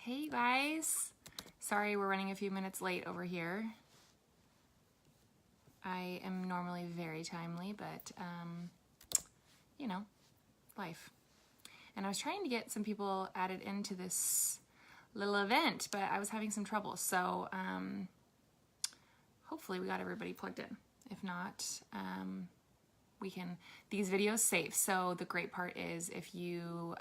Hey guys, sorry we're running a few minutes late over here. I am normally very timely, but you know, life. And I was trying to get some people added into this little event, but I was having some trouble. So hopefully we got everybody plugged in. If not, we can, these videos save. So the great part is if you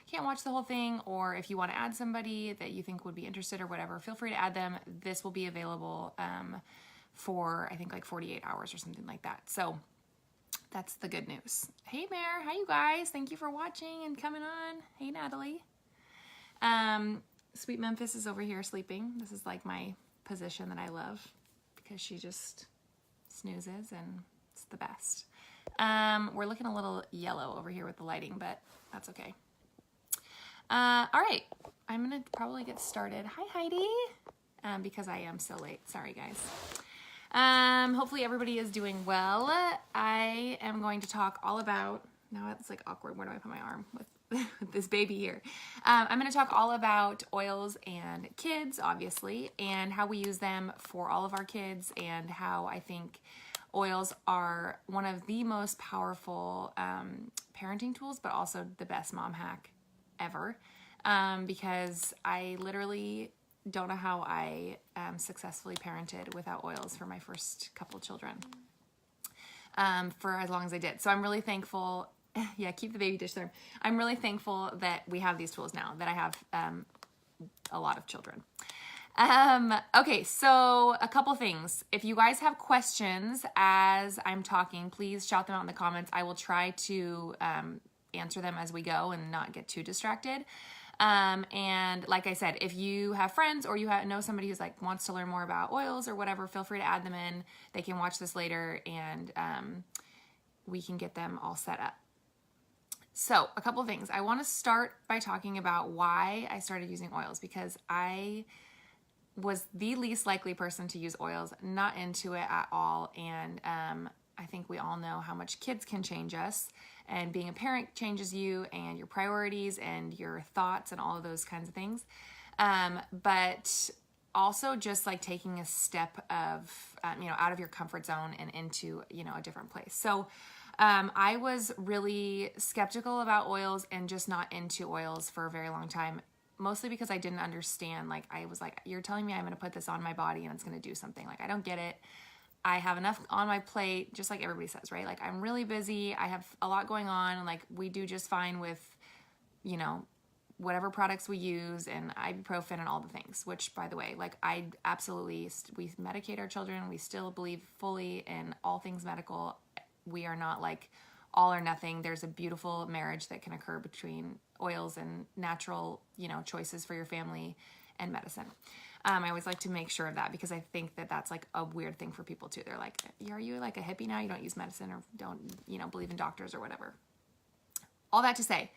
can't watch the whole thing, or if you want to add somebody that you think would be interested or whatever, feel free to add them. This will be available for I think like 48 hours or something like that. So that's the good news. Hey Mare, hi you guys. Thank you for watching and coming on. Hey Natalie. Sweet Memphis is over here sleeping. This is like my position that I love because she just snoozes and it's the best. We're looking a little yellow over here with the lighting, but that's okay. All right, I'm gonna probably get started. Hi Heidi, because I am so late. Sorry guys. Hopefully everybody is doing well. I am going to talk all about, now it's like awkward, where do I put my arm with this baby here? I'm going to talk all about oils and kids, obviously, and how we use them for all of our kids, and how I think oils are one of the most powerful parenting tools, but also the best mom hack ever, because I literally don't know how I successfully parented without oils for my first couple children for as long as I did. So I'm really thankful. Yeah, keep the baby dish there. I'm really thankful that we have these tools now, that I have a lot of children. Okay, so a couple things. If you guys have questions as I'm talking, please shout them out in the comments. I will try to answer them as we go and not get too distracted. And like I said, if you have friends or you know somebody who's like wants to learn more about oils or whatever, feel free to add them in. They can watch this later and we can get them all set up. So a couple of things. I want to start by talking about why I started using oils, because I was the least likely person to use oils, not into it at all. And I think we all know how much kids can change us, and being a parent changes you and your priorities and your thoughts and all of those kinds of things. But also just like taking a step of, out of your comfort zone and into, a different place. So I was really skeptical about oils and just not into oils for a very long time, mostly because I didn't understand. Like, I was like, you're telling me I'm going to put this on my body and it's going to do something. Like, I don't get it. I have enough on my plate, just like everybody says, right? Like, I'm really busy. I have a lot going on. And like, we do just fine with, whatever products we use and ibuprofen and all the things, which, by the way, like, I absolutely, we medicate our children. We still believe fully in all things medical. We are not like all or nothing. There's a beautiful marriage that can occur between oils and natural, choices for your family and medicine. I always like to make sure of that, because I think that that's like a weird thing for people too. They're like, are you like a hippie now? You don't use medicine or don't, believe in doctors or whatever. All that to say,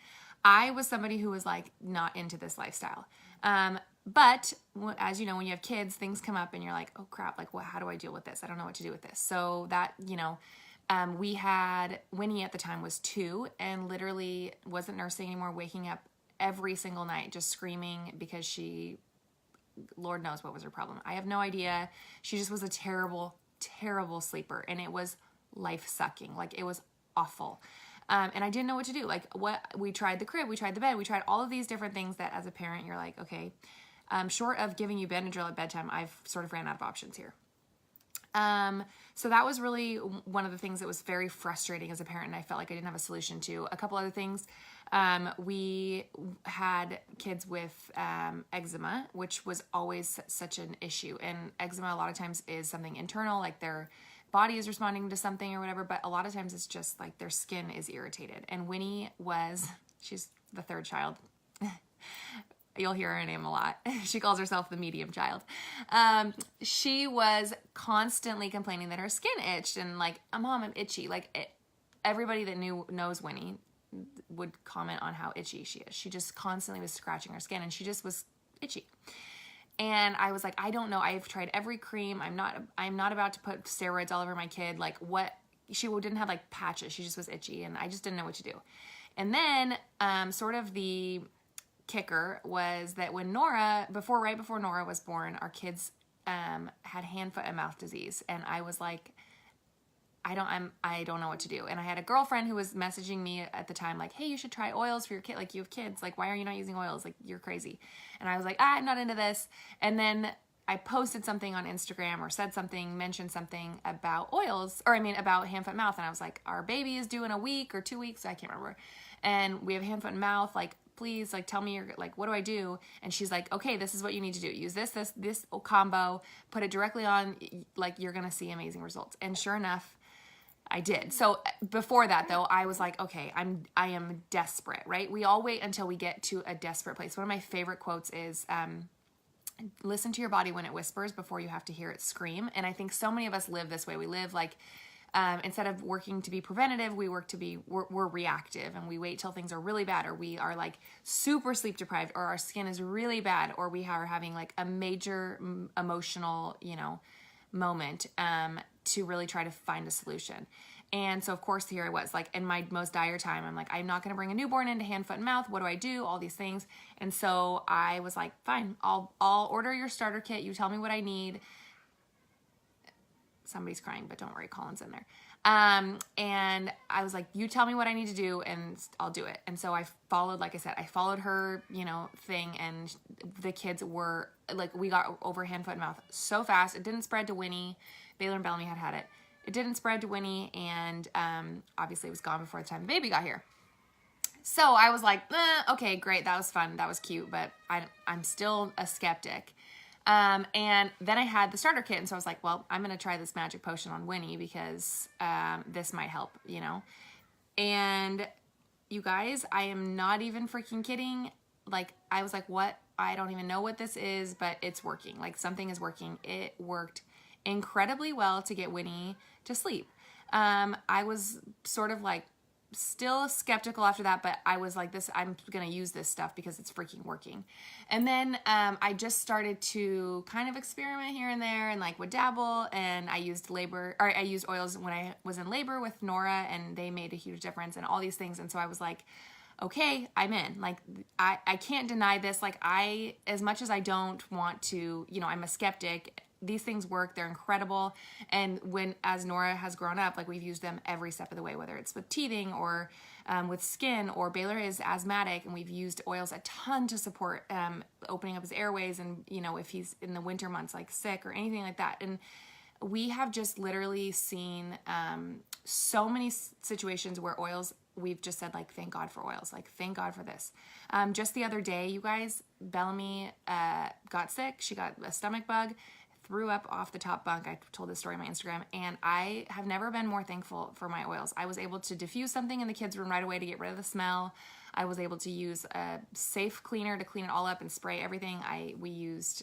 I was somebody who was like not into this lifestyle. But as you know, when you have kids, things come up and you're like, oh crap, like how do I deal with this? I don't know what to do with this. So that, we had Winnie at the time was 2 and literally wasn't nursing anymore, waking up every single night just screaming because she, Lord knows what was her problem. I have no idea. She just was a terrible, terrible sleeper, and it was life-sucking. Like, it was awful. And I didn't know what to do. Like, we tried the crib, we tried the bed, we tried all of these different things that as a parent you're like, okay, short of giving you Benadryl at bedtime, I've sort of ran out of options here. So that was really one of the things that was very frustrating as a parent, and I felt like I didn't have a solution to. A couple other things. We had kids with eczema, which was always such an issue. And eczema a lot of times is something internal, like their body is responding to something or whatever, but a lot of times it's just like their skin is irritated. And Winnie she's the third child. You'll hear her name a lot. She calls herself the medium child. She was constantly complaining that her skin itched and like, Mom, I'm itchy. Like, everybody that knows Winnie would comment on how itchy she is. She just constantly was scratching her skin and she just was itchy. And I was like, I don't know. I've tried every cream. I'm not about to put steroids all over my kid. Like, what? She didn't have like patches. She just was itchy and I just didn't know what to do. And then sort of the kicker was that when right before Nora was born, our kids had hand, foot, and mouth disease. And I was like, I don't know what to do. And I had a girlfriend who was messaging me at the time, like, hey, you should try oils for your kid. Like, you have kids. Like, why are you not using oils? Like, you're crazy. And I was like, I'm not into this. And then I posted something on Instagram or said something, mentioned something about oils, about hand, foot, mouth. And I was like, our baby is due in a week or 2 weeks. I can't remember. And we have hand, foot, and mouth. Like, please, like, tell me, like, what do I do? And she's like, okay, this is what you need to do. Use this combo, put it directly on, like, you're going to see amazing results. And sure enough, I did. So before that though, I was like, okay, I am desperate, right? We all wait until we get to a desperate place. One of my favorite quotes is, listen to your body when it whispers before you have to hear it scream. And I think so many of us live this way. We live like, instead of working to be preventative, we're reactive, and we wait till things are really bad, or we are like super sleep deprived, or our skin is really bad, or we are having like a major emotional, moment, to really try to find a solution. And so of course here I was like in my most dire time, I'm like, I'm not going to bring a newborn into hand, foot, and mouth. What do I do? All these things. And so I was like, fine, I'll order your starter kit. You tell me what I need. Somebody's crying, but don't worry, Colin's in there. And I was like, you tell me what I need to do and I'll do it. And so I followed, like I said, I followed her, thing, and the kids were like, we got over hand, foot, and mouth so fast. It didn't spread to Winnie. Baylor and Bellamy had it. It didn't spread to Winnie, and obviously it was gone before the time the baby got here. So I was like, okay, great, that was fun, that was cute, but I'm still a skeptic. And then I had the starter kit, and so I was like, well, I'm going to try this magic potion on Winnie because this might help, And you guys, I am not even freaking kidding. Like, I was like, what? I don't even know what this is, but it's working. Like, something is working. It worked incredibly well to get Winnie to sleep. I was sort of like still skeptical after that, but I was like, I'm going to use this stuff because it's freaking working. And then I just started to kind of experiment here and there and like would dabble, and I used oils when I was in labor with Nora, and they made a huge difference and all these things. And so I was like, okay, I'm in. Like, I can't deny this. Like, as much as I don't want to, I'm a skeptic, these things work. They're incredible. And as Nora has grown up, like, we've used them every step of the way, whether it's with teething or with skin, or Baylor is asthmatic, and we've used oils a ton to support opening up his airways, and if he's in the winter months like sick or anything like that. And we have just literally seen so many situations where oils, we've just said, like, thank God for oils, like, thank God for this. Just the other day, you guys, Bellamy got sick. She got a stomach bug, threw up off the top bunk. I told this story on my Instagram, and I have never been more thankful for my oils. I was able to diffuse something in the kids' room right away to get rid of the smell. I was able to use a safe cleaner to clean it all up and spray everything. I was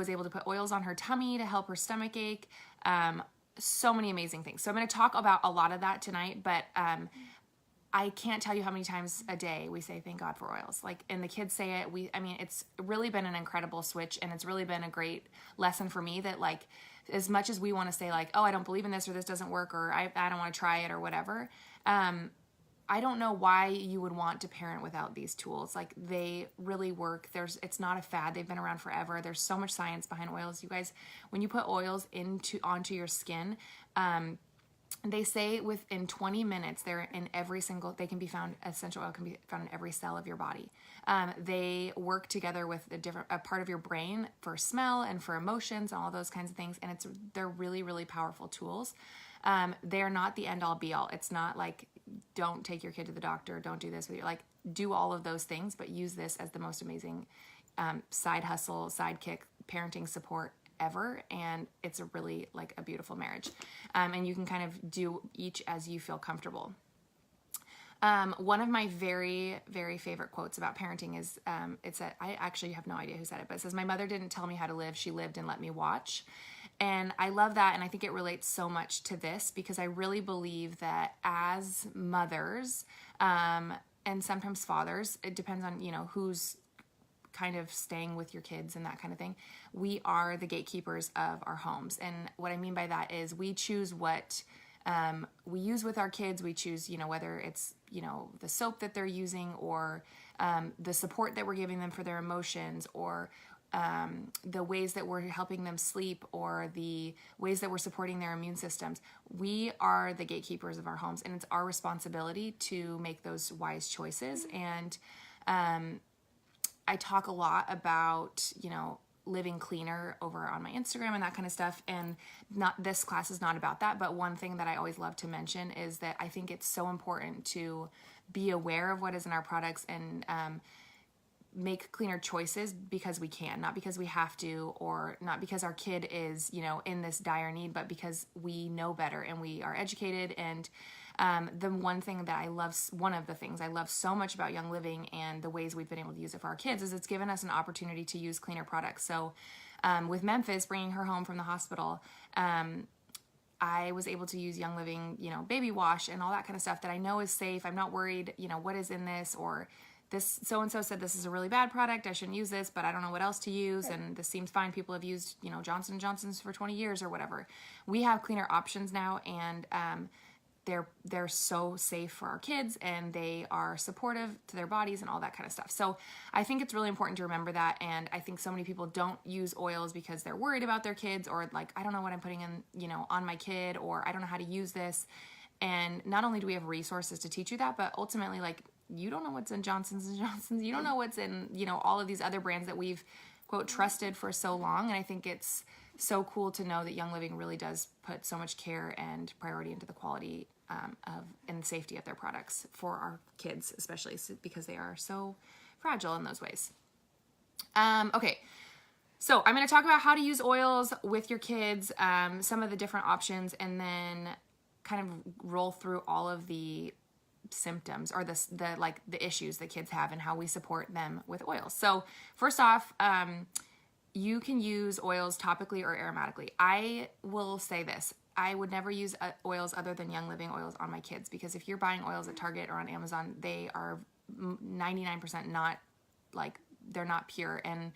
able to put oils on her tummy to help her stomach ache. So many amazing things. So I'm going to talk about a lot of that tonight, but I can't tell you how many times a day we say thank God for oils. Like, and the kids say it. It's really been an incredible switch, and it's really been a great lesson for me that, like, as much as we want to say, like, oh, I don't believe in this, or this doesn't work, or I don't want to try it, or whatever, I don't know why you would want to parent without these tools. Like, they really work. It's not a fad. They've been around forever. There's so much science behind oils. You guys, when you put oils onto your skin, they say within 20 minutes, they can be found, essential oil can be found in every cell of your body. They work together with a part of your brain for smell and for emotions and all those kinds of things. And they're really, really powerful tools. They're not the end all be all. It's not like, don't take your kid to the doctor, don't do this with like, do all of those things, but use this as the most amazing side hustle, sidekick, parenting support ever. And it's a really, like, a beautiful marriage. And you can kind of do each as you feel comfortable. One of my very, very favorite quotes about parenting is, I actually have no idea who said it, but it says, my mother didn't tell me how to live. She lived and let me watch. And I love that. And I think it relates so much to this, because I really believe that as mothers, and sometimes fathers, it depends on, who's kind of staying with your kids and that kind of thing, we are the gatekeepers of our homes. And what I mean by that is we choose what we use with our kids. We choose, whether it's, the soap that they're using, or the support that we're giving them for their emotions, or the ways that we're helping them sleep, or the ways that we're supporting their immune systems. We are the gatekeepers of our homes, and it's our responsibility to make those wise choices. And I talk a lot about, living cleaner over on my Instagram and that kind of stuff. And this class is not about that. But one thing that I always love to mention is that I think it's so important to be aware of what is in our products and make cleaner choices because we can, not because we have to, or not because our kid is, in this dire need, but because we know better and we are educated. And one of the things I love so much about Young Living and the ways we've been able to use it for our kids is it's given us an opportunity to use cleaner products. So with Memphis bringing her home from the hospital, I was able to use Young Living, baby wash and all that kind of stuff that I know is safe. I'm not worried, what is in this, or this so-and-so said this is a really bad product, I shouldn't use this, but I don't know what else to use, and this seems fine. People have used, Johnson & Johnson's for 20 years or whatever. We have cleaner options now, and they're so safe for our kids, and they are supportive to their bodies and all that kind of stuff. So I think it's really important to remember that, and I think so many people don't use oils because they're worried about their kids, or like, I don't know what I'm putting in, on my kid, or I don't know how to use this. And not only do we have resources to teach you that, but ultimately, like, you don't know what's in Johnson's & Johnson's. You don't know what's in, all of these other brands that we've, quote, trusted for so long. And I think it's so cool to know that Young Living really does put so much care and priority into the quality and the safety of their products for our kids, especially because they are so fragile in those ways. Okay. So I'm going to talk about how to use oils with your kids, some of the different options, and then kind of roll through all of the symptoms or the issues that kids have and how we support them with oils. So first off, you can use oils topically or aromatically. I will say this. I would never use oils other than Young Living oils on my kids, because if you're buying oils at Target or on Amazon, they are 99% not, like, they're not pure, and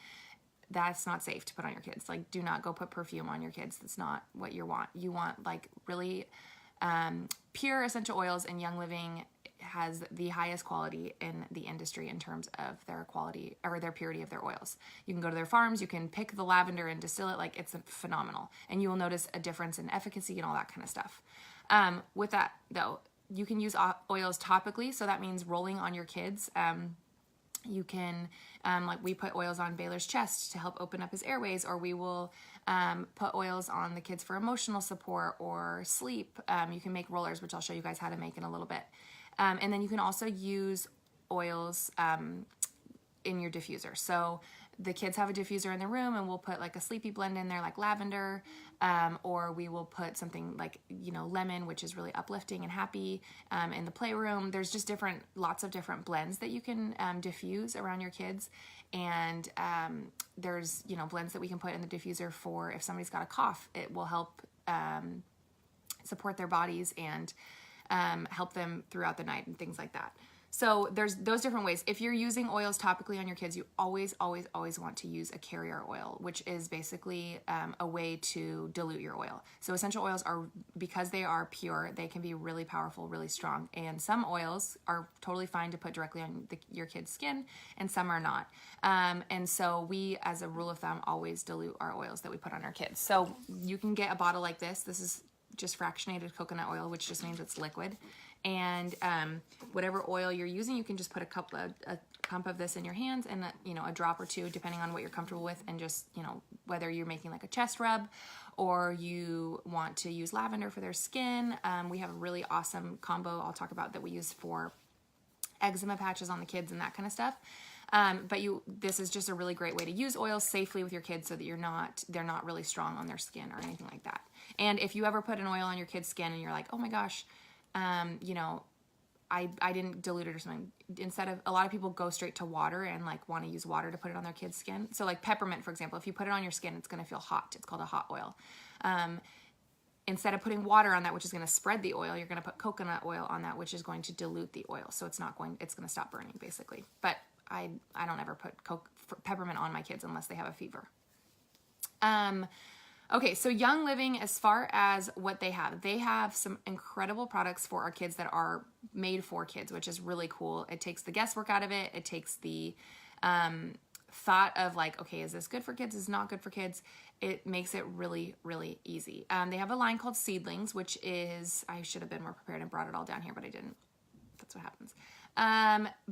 that's not safe to put on your kids. Like, do not go put perfume on your kids. That's not what you want. You want, like, really pure essential oils, and Young Living has the highest quality in the industry in terms of their quality or their purity of their oils. You can go to their farms, you can pick the lavender and distill it. Like, it's phenomenal, and you will notice a difference in efficacy and all that kind of stuff. With that though, you can use oils topically, so that means rolling on your kids. You can, like, we put oils on Baylor's chest to help open up his airways, or we will put oils on the kids for emotional support or sleep. You can make rollers, which I'll show you guys how to make in a little bit. And then you can also use oils in your diffuser. So the kids have a diffuser in their room, and we'll put like a sleepy blend in there, like lavender, or we will put something like, lemon, which is really uplifting and happy, in the playroom. There's just lots of different blends that you can diffuse around your kids. And there's, blends that we can put in the diffuser for if somebody's got a cough. It will help support their bodies and help them throughout the night and things like that. So there's those different ways. If you're using oils topically on your kids, you always, always, always want to use a carrier oil, which is basically a way to dilute your oil. So essential oils because they are pure, they can be really powerful, really strong. And some oils are totally fine to put directly on your kid's skin, and some are not. And so we, as a rule of thumb, always dilute our oils that we put on our kids. So you can get a bottle like this. This is just fractionated coconut oil, which just means it's liquid. And whatever oil you're using, you can just put a pump of this in your hands, and a drop or two, depending on what you're comfortable with, and just, whether you're making like a chest rub or you want to use lavender for their skin. We have a really awesome combo I'll talk about that we use for eczema patches on the kids and that kind of stuff. But this is just a really great way to use oils safely with your kids, so that they're not really strong on their skin or anything like that. And if you ever put an oil on your kid's skin and you're like, oh my gosh, I didn't dilute it or something. A lot of people go straight to water and like want to use water to put it on their kid's skin. So like peppermint, for example, if you put it on your skin, it's going to feel hot. It's called a hot oil. Instead of putting water on that, which is going to spread the oil, you're going to put coconut oil on that, which is going to dilute the oil. So it's going to stop burning, basically. But I don't ever put peppermint on my kids unless they have a fever. Okay, so Young Living, as far as what they have some incredible products for our kids that are made for kids, which is really cool. It takes the guesswork out of it. It takes the thought of like, okay, is this good for kids? Is it not good for kids? It makes it really, really easy. They have a line called Seedlings, which is, I should have been more prepared and brought it all down here, but I didn't. That's what happens.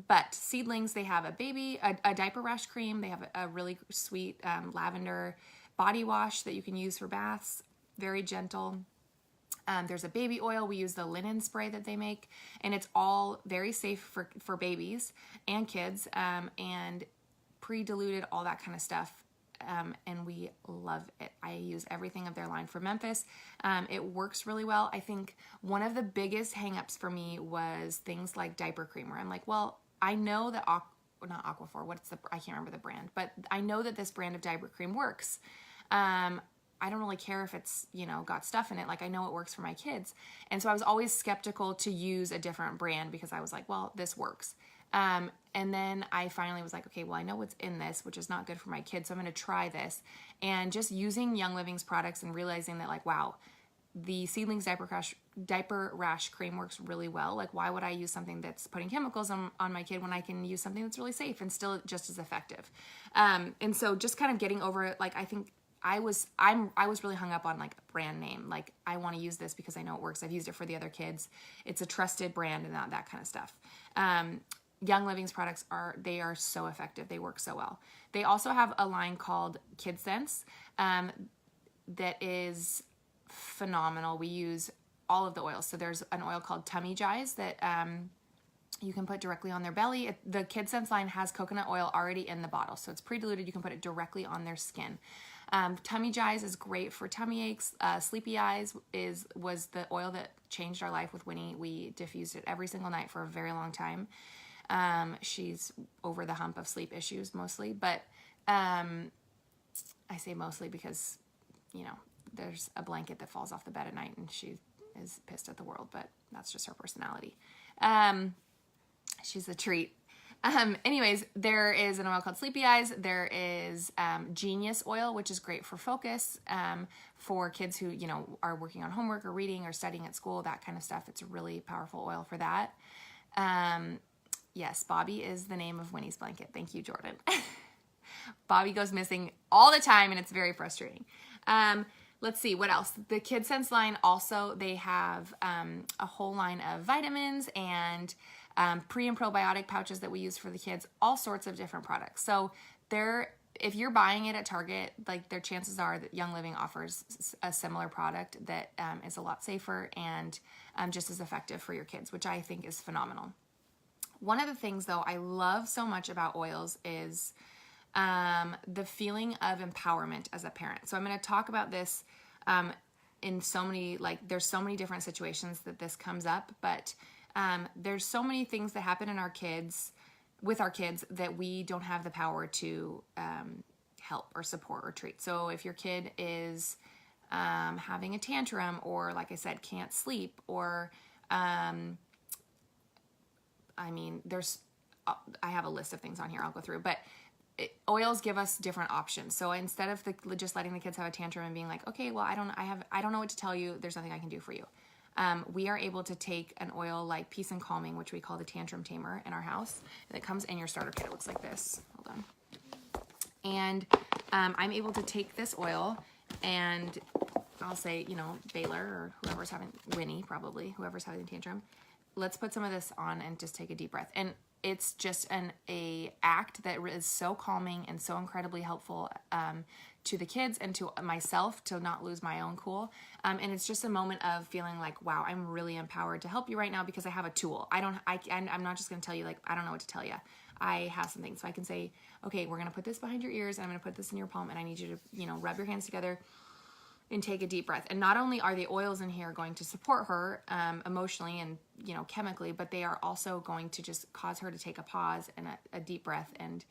But Seedlings, they have a diaper rash cream. They have a really sweet lavender body wash that you can use for baths. Very gentle. There's a baby oil. We use the linen spray that they make, and it's all very safe for babies and kids, and pre-diluted, all that kind of stuff. And we love it. I use everything of their line for Memphis. It works really well. I think one of the biggest hangups for me was things like diaper cream, where I'm like, well, I know that not Aquaphor, I can't remember the brand, but I know that this brand of diaper cream works. I don't really care if it's, got stuff in it. Like, I know it works for my kids. And so I was always skeptical to use a different brand because I was like, well, this works. And then I finally was like, okay, well, I know what's in this, which is not good for my kids, so I'm going to try this. And just using Young Living's products and realizing that, like, wow, the Seedlings diaper rash cream works really well. Like, why would I use something that's putting chemicals on my kid when I can use something that's really safe and still just as effective? And so just kind of getting over it, like, I think I was really hung up on like brand name. Like, I want to use this because I know it works. I've used it for the other kids. It's a trusted brand and that kind of stuff. Young Living's products they are so effective. They work so well. They also have a line called Kid Sense that is phenomenal. We use all of the oils. So there's an oil called Tummy Jize that you can put directly on their belly. The Kid Sense line has coconut oil already in the bottle, so it's pre-diluted. You can put it directly on their skin. Tummy Jize is great for tummy aches. Sleepy Eyes was the oil that changed our life with Winnie. We diffused it every single night for a very long time. She's over the hump of sleep issues mostly, but I say mostly because, there's a blanket that falls off the bed at night and she is pissed at the world, but that's just her personality. She's a treat. Anyways, there is an oil called Sleepy Eyes. There is Genius oil, which is great for focus, for kids who, are working on homework or reading or studying at school, that kind of stuff. It's a really powerful oil for that. Yes, Bobby is the name of Winnie's blanket. Thank you, Jordan. Bobby goes missing all the time, and it's very frustrating. Let's see, what else? The Kid Sense line also, they have a whole line of vitamins and pre and probiotic pouches that we use for the kids, all sorts of different products. So if you're buying it at Target, like, their chances are that Young Living offers a similar product that is a lot safer and just as effective for your kids, which I think is phenomenal. One of the things, though, I love so much about oils is the feeling of empowerment as a parent. So I'm going to talk about this in so many, there's so many different situations that this comes up, but there's so many things that happen with our kids that we don't have the power to help or support or treat. So if your kid is having a tantrum, or, like I said, can't sleep, or I have a list of things on here I'll go through, but oils give us different options. So instead of just letting the kids have a tantrum and being like, okay, well, I don't know what to tell you, there's nothing I can do for you. We are able to take an oil like Peace and Calming, which we call the Tantrum Tamer in our house, that comes in your starter kit. It looks like this. Hold on. And I'm able to take this oil and I'll say, Baylor or Winnie probably, whoever's having a tantrum, let's put some of this on and just take a deep breath. And it's just an act that is so calming and so incredibly helpful to the kids and to myself to not lose my own cool. And it's just a moment of feeling like, wow, I'm really empowered to help you right now because I have a tool. I'm not just going to tell you, I don't know what to tell you. I have something. So I can say, okay, we're going to put this behind your ears and I'm going to put this in your palm and I need you to, rub your hands together and take a deep breath. And not only are the oils in here going to support her emotionally and, chemically, but they are also going to just cause her to take a pause and a deep breath and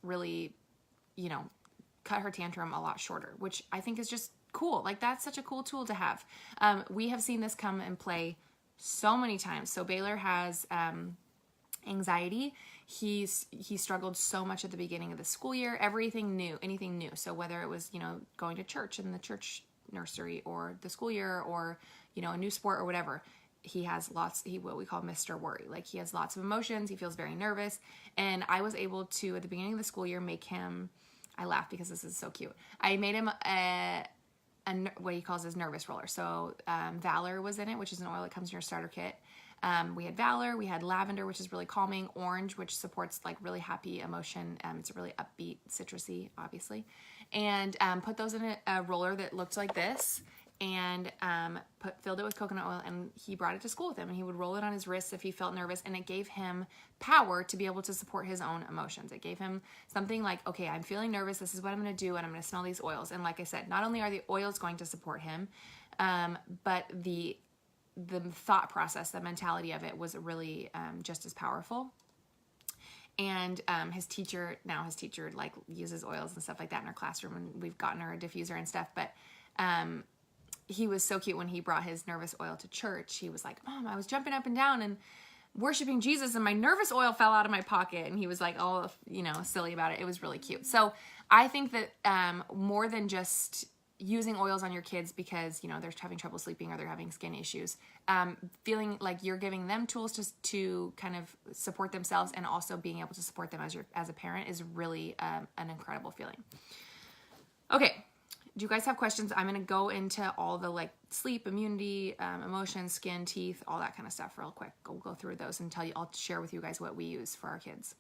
really, cut her tantrum a lot shorter, which I think is just cool. Like, that's such a cool tool to have. We have seen this come and play so many times. So Baylor has anxiety. he struggled so much at the beginning of the school year, anything new. So whether it was, going to church in the church nursery or the school year or, a new sport or whatever, he has what we call Mr. Worry. Like he has lots of emotions. He feels very nervous. And I was able to, at the beginning of the school year, make him, I laugh because this is so cute. I made him what he calls his nervous roller. So Valor was in it, which is an oil that comes in your starter kit. We had Valor, we had Lavender, which is really calming, Orange, which supports like really happy emotion. It's a really upbeat, citrusy, obviously. And put those in a roller that looked like this, and filled it with coconut oil, and he brought it to school with him, and he would roll it on his wrists if he felt nervous, and it gave him power to be able to support his own emotions. It gave him something like, okay, I'm feeling nervous, this is what I'm going to do, and I'm going to smell these oils. And like I said, not only are the oils going to support him, but the thought process, the mentality of it was really just as powerful. And his teacher like uses oils and stuff like that in our classroom, and we've gotten her a diffuser and stuff. But he was so cute when he brought his nervous oil to church. He was like, Mom, I was jumping up and down and worshiping Jesus, and my nervous oil fell out of my pocket. And he was like, oh, silly about it. It was really cute. So I think that more than just using oils on your kids because, they're having trouble sleeping or they're having skin issues, feeling like you're giving them tools to kind of support themselves, and also being able to support them as a parent is really an incredible feeling. Okay. Do you guys have questions? I'm going to go into all the like sleep, immunity, emotions, skin, teeth, all that kind of stuff real quick. We'll go through those and I'll share with you guys what we use for our kids.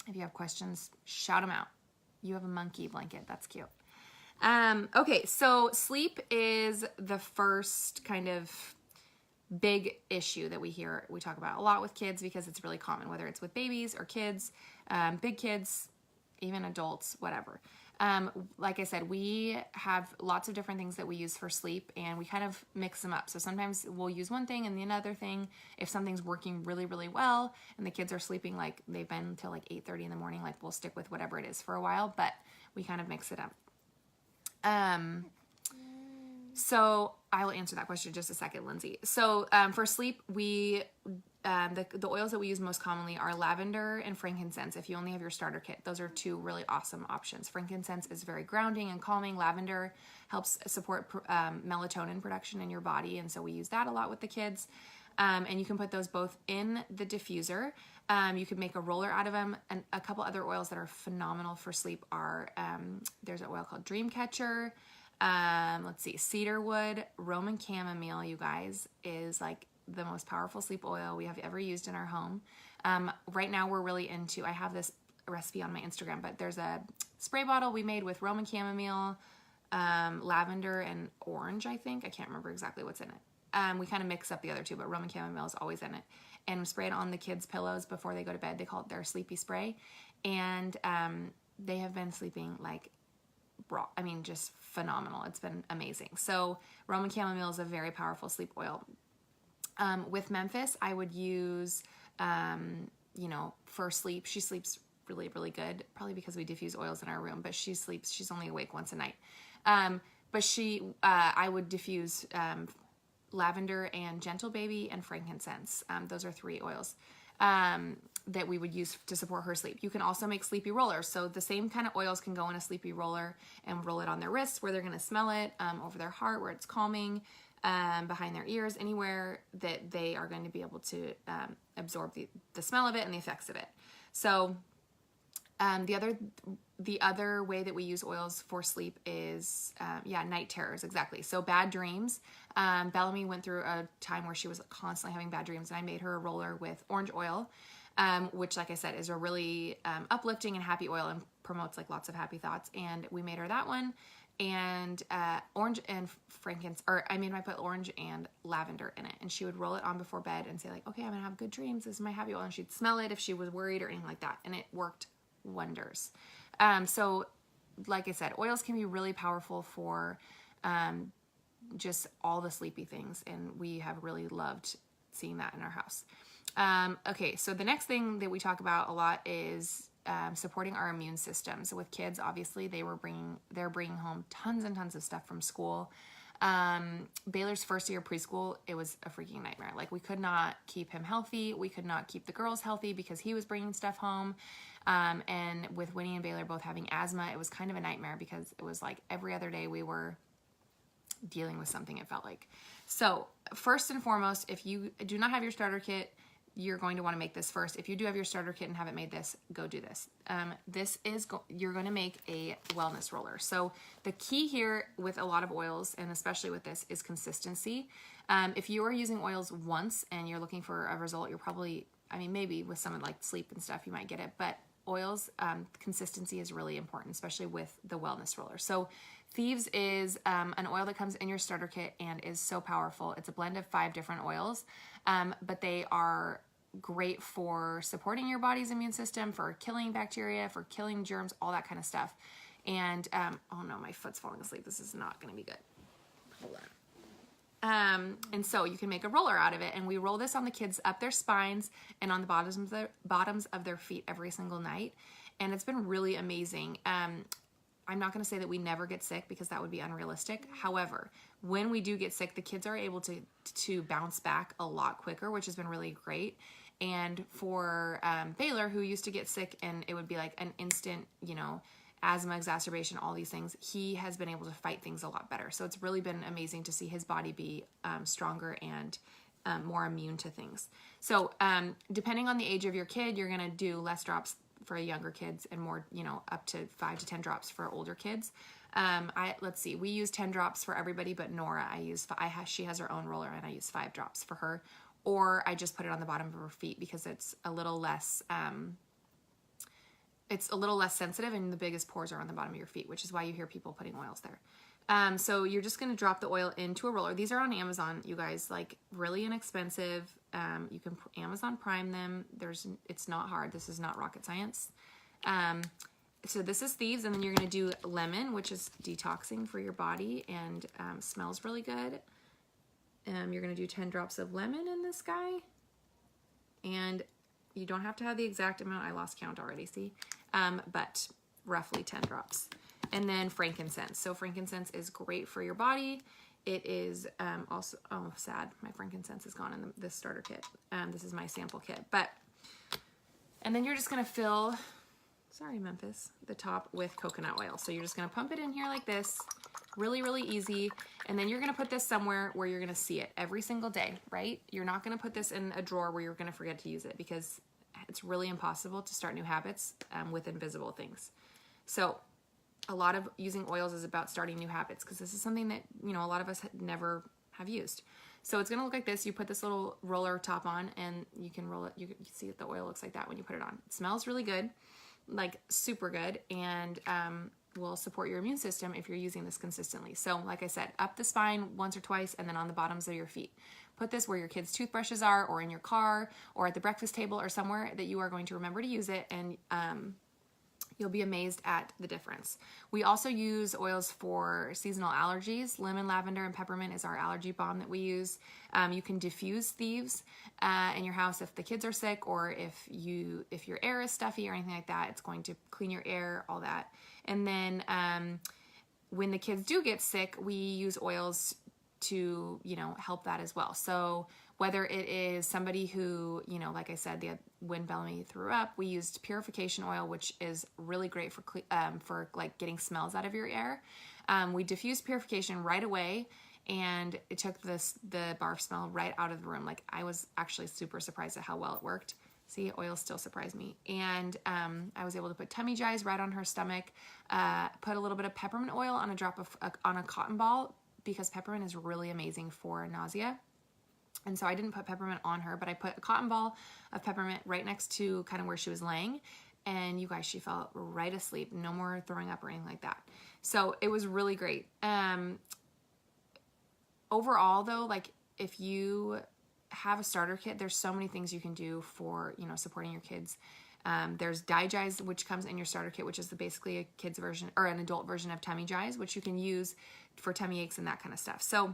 If you have questions, shout them out. You have a monkey blanket. That's cute. Okay, so sleep is the first kind of big issue that we talk about a lot with kids, because it's really common, whether it's with babies or kids, big kids, even adults, whatever. Like I said, we have lots of different things that we use for sleep, and we kind of mix them up. So sometimes we'll use one thing and the another thing. If something's working really, really well and the kids are sleeping like they've been until like 8:30 in the morning, like we'll stick with whatever it is for a while, but we kind of mix it up. So I will answer that question in just a second, Lindsay. So for sleep, the oils that we use most commonly are lavender and frankincense. If you only have your starter kit, those are two really awesome options. Frankincense is very grounding and calming. Lavender helps support melatonin production in your body, and so we use that a lot with the kids. And you can put those both in the diffuser. You can make a roller out of them. And a couple other oils that are phenomenal for sleep are, there's an oil called Dreamcatcher. Let's see, cedarwood, Roman chamomile, you guys, is like the most powerful sleep oil we have ever used in our home. Right now we're really into, I have this recipe on my Instagram, but there's a spray bottle we made with Roman chamomile, lavender and orange, I think. I can't remember exactly what's in it. We kind of mix up the other two, but Roman chamomile is always in it. And we spray it on the kids' pillows before they go to bed. They call it their sleepy spray. And they have been sleeping like just phenomenal. It's been amazing. So Roman chamomile is a very powerful sleep oil. With Memphis, I would use, for sleep. She sleeps really, really good, probably because we diffuse oils in our room, but she's only awake once a night. I would diffuse lavender and gentle baby and frankincense. Those are three oils that we would use to support her sleep. You can also make sleepy rollers. So the same kind of oils can go in a sleepy roller and roll it on their wrists where they're going to smell it, over their heart where it's calming, behind their ears, anywhere that they are going to be able to absorb the smell of it and the effects of it. So the other way that we use oils for sleep is, night terrors, exactly. So bad dreams. Bellamy went through a time where she was constantly having bad dreams, and I made her a roller with orange oil, which, like I said, is a really uplifting and happy oil and promotes like lots of happy thoughts. And we made her that one, and orange and frankincense, or I put orange and lavender in it, and she would roll it on before bed and say like, okay, I'm gonna have good dreams. This is my happy oil, and she'd smell it if she was worried or anything like that, and it worked wonders. So like I said, oils can be really powerful for just all the sleepy things, and we have really loved seeing that in our house. Okay, so the next thing that we talk about a lot is supporting our immune system. So with kids, obviously they're bringing home tons and tons of stuff from school. Baylor's first year of preschool, it was a freaking nightmare. Like, we could not keep him healthy. We could not keep the girls healthy because he was bringing stuff home. And with Winnie and Baylor both having asthma, it was kind of a nightmare because it was like every other day we were dealing with something, it felt like. So first and foremost, if you do not have your starter kit, you're going to want to make this first. If you do have your starter kit and haven't made this, go do this. You're going to make a wellness roller. So the key here with a lot of oils, and especially with this, is consistency. If you are using oils once and you're looking for a result, you're probably, I mean, maybe with some like sleep and stuff, you might get it, but oils, consistency is really important, especially with the wellness roller. So Thieves is an oil that comes in your starter kit and is so powerful. It's a blend of 5 different oils, but they are great for supporting your body's immune system, for killing bacteria, for killing germs, all that kind of stuff. And, oh no, my foot's falling asleep. This is not going to be good. Hold on. And so you can make a roller out of it, and we roll this on the kids up their spines and on the bottoms of their feet every single night. And it's been really amazing. I'm not going to say that we never get sick because that would be unrealistic. However, when we do get sick, the kids are able to bounce back a lot quicker, which has been really great. And for Baylor, who used to get sick and it would be like an instant, asthma exacerbation, all these things, he has been able to fight things a lot better. So it's really been amazing to see his body be stronger and more immune to things. So depending on the age of your kid, you're going to do less drops for younger kids and more, up to 5 to 10 drops for older kids. Let's see, we use 10 drops for everybody, but Nora, she has her own roller and I use 5 drops for her, or I just put it on the bottom of her feet because it's a little less, sensitive, and the biggest pores are on the bottom of your feet, which is why you hear people putting oils there. So you're just going to drop the oil into a roller. These are on Amazon, you guys, like really inexpensive. You can Amazon Prime them. It's not hard. This is not rocket science. So this is Thieves, and then you're going to do lemon, which is detoxing for your body and smells really good. You're going to do 10 drops of lemon in this guy, and you don't have to have the exact amount. I lost count already, see? But roughly 10 drops. And then frankincense. So frankincense is great for your body. It is also, oh, sad, my frankincense is gone in this starter kit. This is my sample kit. And then you're just gonna fill, sorry Memphis, the top with coconut oil. So you're just gonna pump it in here like this, really, really easy. And then you're gonna put this somewhere where you're gonna see it every single day, right? You're not gonna put this in a drawer where you're gonna forget to use it, because it's really impossible to start new habits with invisible things. So a lot of using oils is about starting new habits, because this is something that, a lot of us never have used. So it's going to look like this. You put this little roller top on and you can roll it. You can see that the oil looks like that when you put it on. It smells really good, like super good, and will support your immune system if you're using this consistently. So like I said, up the spine once or twice, and then on the bottoms of your feet. Put this where your kids' toothbrushes are, or in your car, or at the breakfast table, or somewhere that you are going to remember to use it, and you'll be amazed at the difference. We also use oils for seasonal allergies. Lemon, lavender, and peppermint is our allergy balm that we use. You can diffuse Thieves in your house if the kids are sick, or if your air is stuffy or anything like that. It's going to clean your air, all that. And then when the kids do get sick, we use oils to, help that as well. So whether it is somebody who, like I said, when Bellamy threw up, we used purification oil, which is really great for like getting smells out of your air. We diffused purification right away, and it took the barf smell right out of the room. Like, I was actually super surprised at how well it worked. See, oil still surprised me. And I was able to put tummy jies right on her stomach, put a little bit of peppermint oil on on a cotton ball, because peppermint is really amazing for nausea. And so I didn't put peppermint on her, but I put a cotton ball of peppermint right next to kind of where she was laying. And you guys, she fell right asleep. No more throwing up or anything like that. So it was really great. Overall though, like, if you have a starter kit, there's so many things you can do for, supporting your kids. There's DiGize, which comes in your starter kit, which is basically a kid's version or an adult version of Tummy Jize, which you can use for tummy aches and that kind of stuff. So,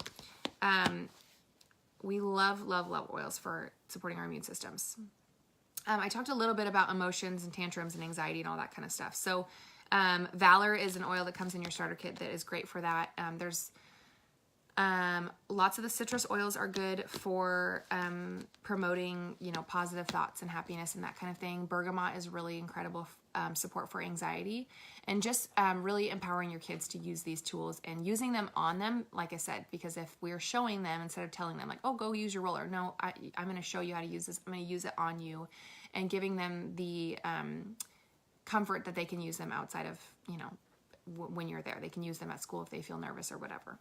we love, love, love oils for supporting our immune systems. I talked a little bit about emotions and tantrums and anxiety and all that kind of stuff. So Valor is an oil that comes in your starter kit that is great for that. There's Lots of the citrus oils are good for promoting, you know, positive thoughts and happiness and that kind of thing. Bergamot is really incredible support for anxiety, and just really empowering your kids to use these tools and using them on them, like I said, because if we're showing them instead of telling them like, oh, go use your roller. No, I'm going to show you how to use this. I'm going to use it on you, and giving them the comfort that they can use them outside of, you know, when you're there. They can use them at school if they feel nervous or whatever.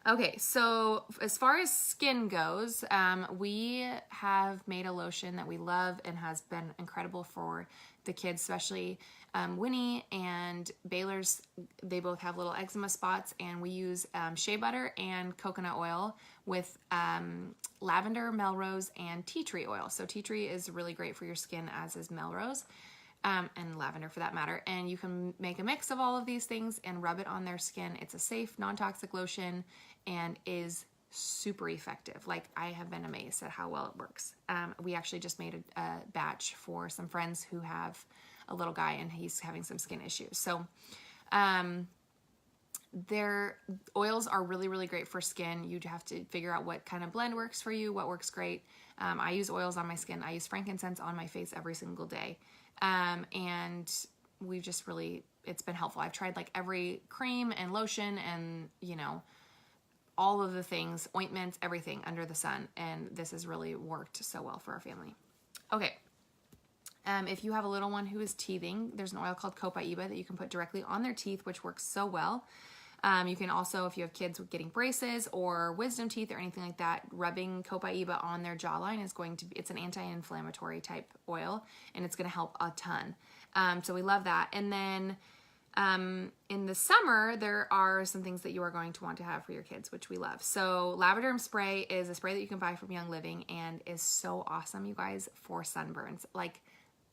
Okay, so as far as skin goes, we have made a lotion that we love and has been incredible for the kids, especially Winnie and Baylor's. They both have little eczema spots, and we use shea butter and coconut oil with lavender, Melrose, and tea tree oil. So tea tree is really great for your skin, as is Melrose. And lavender for that matter. And you can make a mix of all of these things and rub it on their skin. It's a safe, non-toxic lotion and is super effective. Like, I have been amazed at how well it works. We actually just made a batch for some friends who have a little guy and he's having some skin issues. So their oils are really, really great for skin. You'd have to figure out what kind of blend works for you, what works great. I use oils on my skin. I use frankincense on my face every single day. And we've just really, it's been helpful. I've tried like every cream and lotion and, you know, all of the things, ointments, everything under the sun. And this has really worked so well for our family. Okay. If you have a little one who is teething, there's an oil called Copaiba that you can put directly on their teeth, which works so well. You can also, if you have kids getting braces or wisdom teeth or anything like that, rubbing Copaiba on their jawline is going to be, it's an anti-inflammatory type oil, and it's going to help a ton. So we love that. And then in the summer, there are some things that you are going to want to have for your kids, which we love. So Lavaderm spray is a spray that you can buy from Young Living and is so awesome, you guys, for sunburns. Like,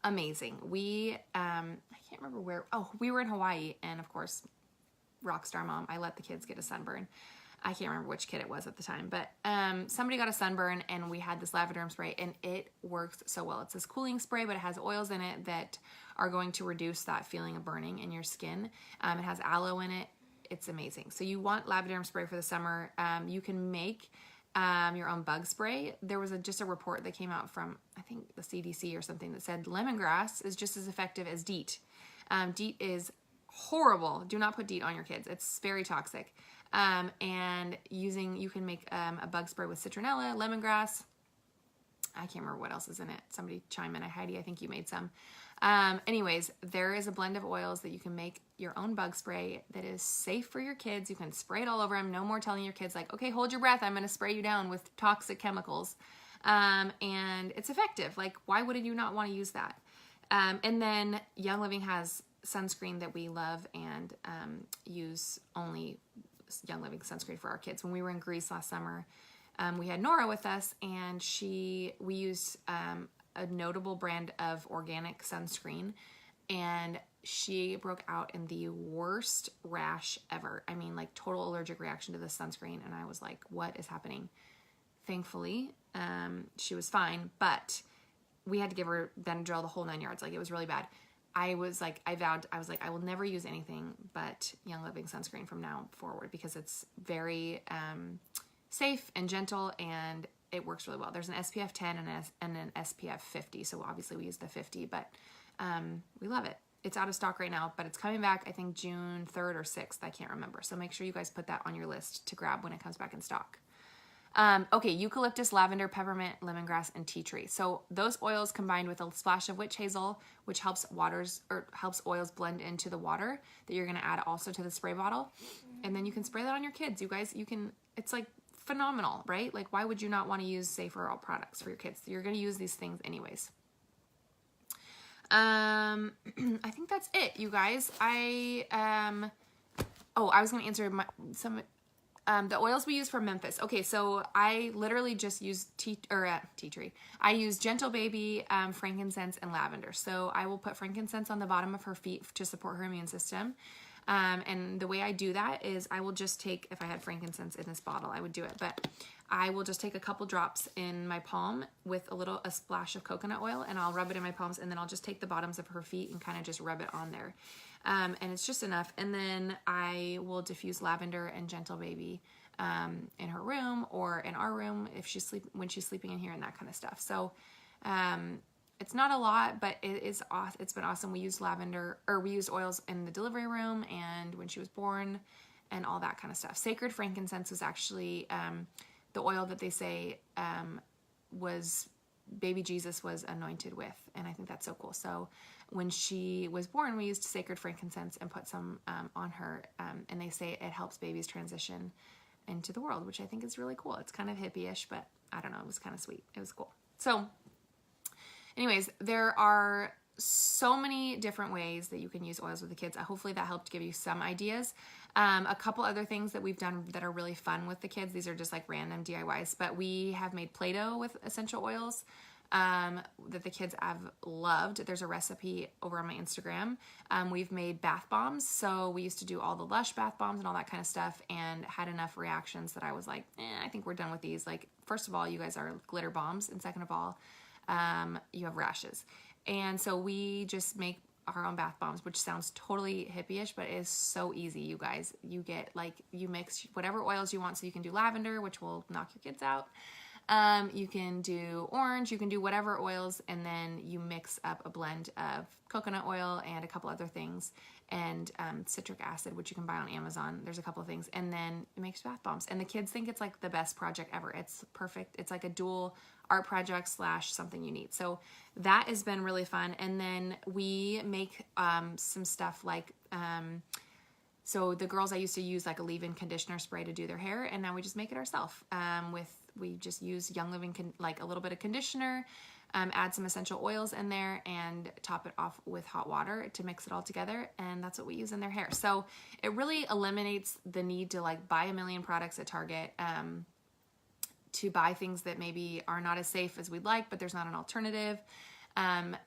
amazing. We, I can't remember where, we were in Hawaii, and of course, rockstar mom, I let the kids get a sunburn. I can't remember which kid it was at the time, but somebody got a sunburn and we had this Lavaderm spray and it works so well. It's this cooling spray, but it has oils in it that are going to reduce that feeling of burning in your skin. It has aloe in it. It's amazing. So you want Lavaderm spray for the summer. You can make your own bug spray. There was just a report that came out from, I think, the CDC or something that said lemongrass is just as effective as DEET. DEET is horrible. Do not put DEET on your kids. It's very toxic. And you can make a bug spray with citronella, lemongrass. I can't remember what else is in it. Somebody chime in. Heidi, I think you made some. Anyways, there is a blend of oils that you can make your own bug spray that is safe for your kids. You can spray it all over them. No more telling your kids like, okay, hold your breath. I'm going to spray you down with toxic chemicals. And it's effective. Like, why would you not want to use that? And then Young Living has sunscreen that we love and use only Young Living sunscreen for our kids. When we were in Greece last summer, we had Nora with us, and we used a notable brand of organic sunscreen, and she broke out in the worst rash ever. I mean, like, total allergic reaction to the sunscreen, and I was like, what is happening? Thankfully, she was fine, but we had to give her Benadryl, the whole 9 yards. Like, it was really bad. I was like, I will never use anything but Young Living sunscreen from now forward because it's very safe and gentle and it works really well. There's an SPF 10 and an SPF 50. So obviously we use the 50, but we love it. It's out of stock right now, but it's coming back, I think June 3rd or 6th. I can't remember. So make sure you guys put that on your list to grab when it comes back in stock. Okay, eucalyptus, lavender, peppermint, lemongrass, and tea tree. So those oils combined with a splash of witch hazel, which helps oils blend into the water that you're going to add also to the spray bottle. And then you can spray that on your kids. You guys, it's like phenomenal, right? Like, why would you not want to use safer products for your kids? You're going to use these things anyways. I think that's it, you guys. I was going to answer the oils we use for Memphis. Okay, so I literally just use tea tree. I use Gentle Baby, frankincense, and lavender. So I will put frankincense on the bottom of her feet to support her immune system. And the way I do that is I will just take, if I had frankincense in this bottle, I would do it. But I will just take a couple drops in my palm with a splash of coconut oil, and I'll rub it in my palms, and then I'll just take the bottoms of her feet and kind of just rub it on there. And it's just enough. And then I will diffuse lavender and Gentle Baby in her room or in our room when she's sleeping in here and that kind of stuff. So it's not a lot, but it's been awesome. We used we used oils in the delivery room and when she was born and all that kind of stuff. Sacred frankincense was actually the oil that they say was baby Jesus was anointed with, and I think that's so cool. So when she was born, we used sacred frankincense and put some on her, and they say it helps babies transition into the world, which I think is really cool. It's kind of hippie-ish, but I don't know, it was kind of sweet. It was cool. So anyways, there are so many different ways that you can use oils with the kids. Hopefully that helped give you some ideas. A couple other things that we've done that are really fun with the kids. These are just like random DIYs, but we have made Play-Doh with essential oils that the kids have loved. There's a recipe over on my Instagram. We've made bath bombs. So we used to do all the Lush bath bombs and all that kind of stuff and had enough reactions that I was like, I think we're done with these. Like, first of all, you guys are glitter bombs. And second of all, you have rashes. And so we just make our own bath bombs, which sounds totally hippie-ish, but it is so easy, you guys. You mix whatever oils you want. So you can do lavender, which will knock your kids out. You can do orange, you can do whatever oils, and then you mix up a blend of coconut oil and a couple other things, and citric acid, which you can buy on Amazon. There's a couple of things, and then it makes bath bombs. And the kids think it's like the best project ever. It's perfect. It's like a dual art project / something you need. So that has been really fun. And then we make some stuff like, so the girls, I used to use like a leave-in conditioner spray to do their hair, and now we just make it ourselves we just use Young Living, like a little bit of conditioner, add some essential oils in there, and top it off with hot water to mix it all together. And that's what we use in their hair. So it really eliminates the need to like buy a million products at Target, to buy things that maybe are not as safe as we'd like, but there's not an alternative. And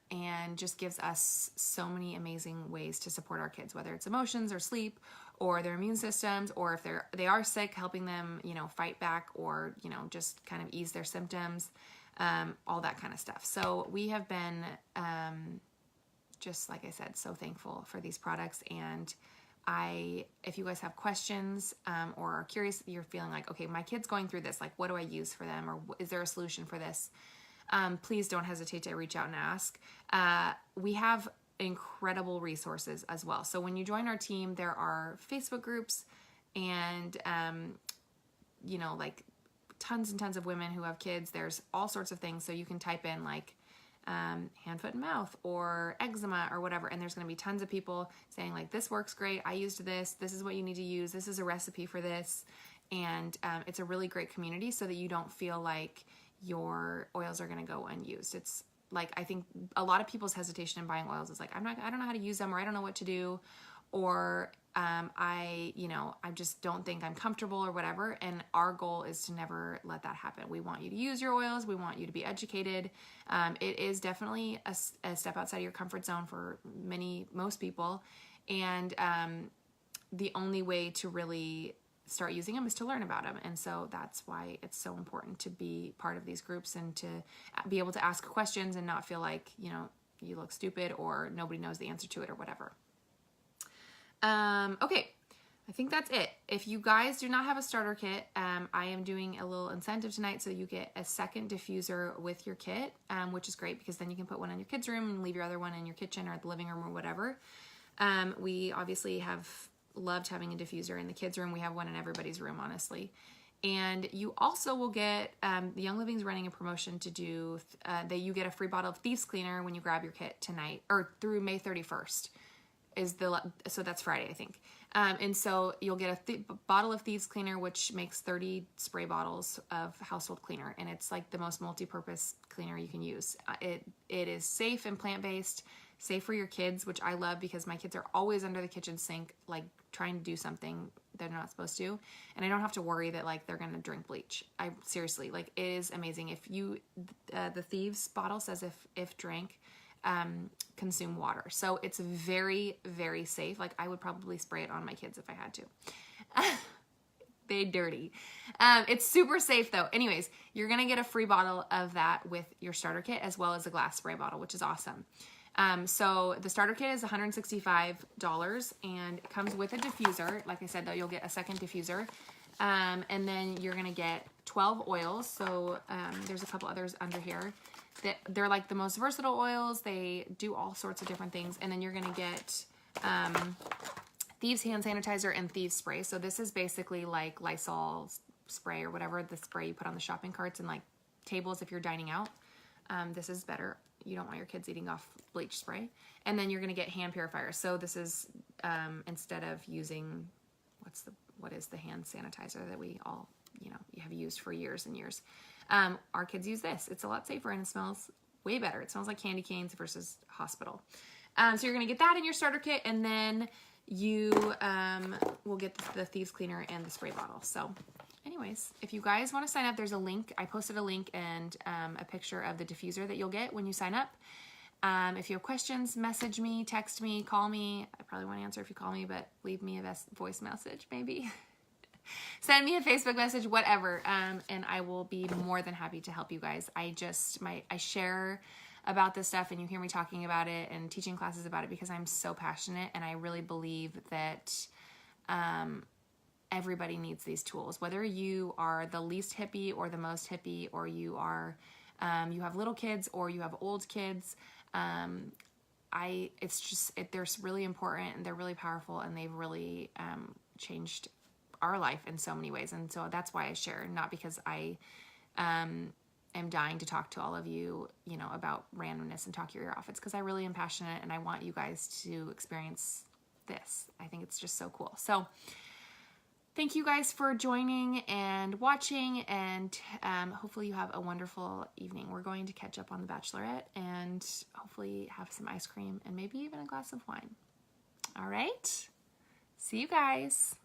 just gives us so many amazing ways to support our kids, whether it's emotions or sleep or their immune systems, or if they are sick, helping them, fight back, or, just kind of ease their symptoms, all that kind of stuff. So we have been, just like I said, so thankful for these products. And if you guys have questions, or are curious, you're feeling like, okay, my kid's going through this, like, what do I use for them? Or is there a solution for this? Please don't hesitate to reach out and ask. We have incredible resources as well. So when you join our team, there are Facebook groups and, like tons and tons of women who have kids. There's all sorts of things. So you can type in like, hand, foot, and mouth or eczema or whatever. And there's going to be tons of people saying like, this works great. I used this. This is what you need to use. This is a recipe for this. And, it's a really great community so that you don't feel like your oils are going to go unused. It's like, I think a lot of people's hesitation in buying oils is like, I don't know how to use them, or I don't know what to do, or I just don't think I'm comfortable or whatever. And our goal is to never let that happen. We want you to use your oils. We want you to be educated. It is definitely a step outside of your comfort zone for most people. And the only way to really start using them is to learn about them. And so that's why it's so important to be part of these groups and to be able to ask questions and not feel like, you look stupid or nobody knows the answer to it or whatever. Okay, I think that's it. If you guys do not have a starter kit, I am doing a little incentive tonight, so you get a second diffuser with your kit, which is great because then you can put one in your kids' room and leave your other one in your kitchen or the living room or whatever. We obviously have loved having a diffuser in the kids' room. We have one in everybody's room, honestly. And you also will get, the Young Living's running a promotion to do, that you get a free bottle of Thieves Cleaner when you grab your kit tonight, or through May 31st. So that's Friday, I think. And so you'll get a bottle of Thieves Cleaner, which makes 30 spray bottles of household cleaner. And it's like the most multi-purpose cleaner you can use. It is safe and plant-based, safe for your kids, which I love because my kids are always under the kitchen sink, like trying to do something they're not supposed to. And I don't have to worry that like they're going to drink bleach. I seriously, like, it is amazing. If you, the Thieves bottle says if drank, consume water. So it's very, very safe. Like, I would probably spray it on my kids if I had to. they dirty. It's super safe though. Anyways, you're gonna get a free bottle of that with your starter kit as well as a glass spray bottle, which is awesome. So the starter kit is $165 and it comes with a diffuser. Like I said though, you'll get a second diffuser. And then you're gonna get 12 oils. So there's a couple others under here. They're like the most versatile oils. They do all sorts of different things. And then you're gonna get Thieves hand sanitizer and Thieves spray. So this is basically like Lysol spray or whatever, the spray you put on the shopping carts and like tables if you're dining out. This is better. You don't want your kids eating off bleach spray. And then you're gonna get hand purifiers. So this is instead of using what is the hand sanitizer that we all have used for years and years. Our kids use this. It's a lot safer and it smells way better. It smells like candy canes versus hospital. So you're gonna get that in your starter kit, and then you will get the Thieves cleaner and the spray bottle. So anyways, if you guys want to sign up, there's a link. I posted a link and a picture of the diffuser that you'll get when you sign up. If you have questions, message me, text me, call me. I probably won't answer if you call me, but leave me a voice message maybe. Send me a Facebook message, whatever, and I will be more than happy to help you guys. I share about this stuff and you hear me talking about it and teaching classes about it because I'm so passionate, and I really believe that everybody needs these tools, whether you are the least hippie or the most hippie, or you are you have little kids or you have old kids. They're really important and they're really powerful, and they've really changed our life in so many ways. And so that's why I share, not because I am dying to talk to all of you, about randomness and talk your ear off. It's because I really am passionate and I want you guys to experience this. I think it's just so cool. So thank you guys for joining and watching, and hopefully you have a wonderful evening. We're going to catch up on The Bachelorette and hopefully have some ice cream and maybe even a glass of wine. All right. See you guys.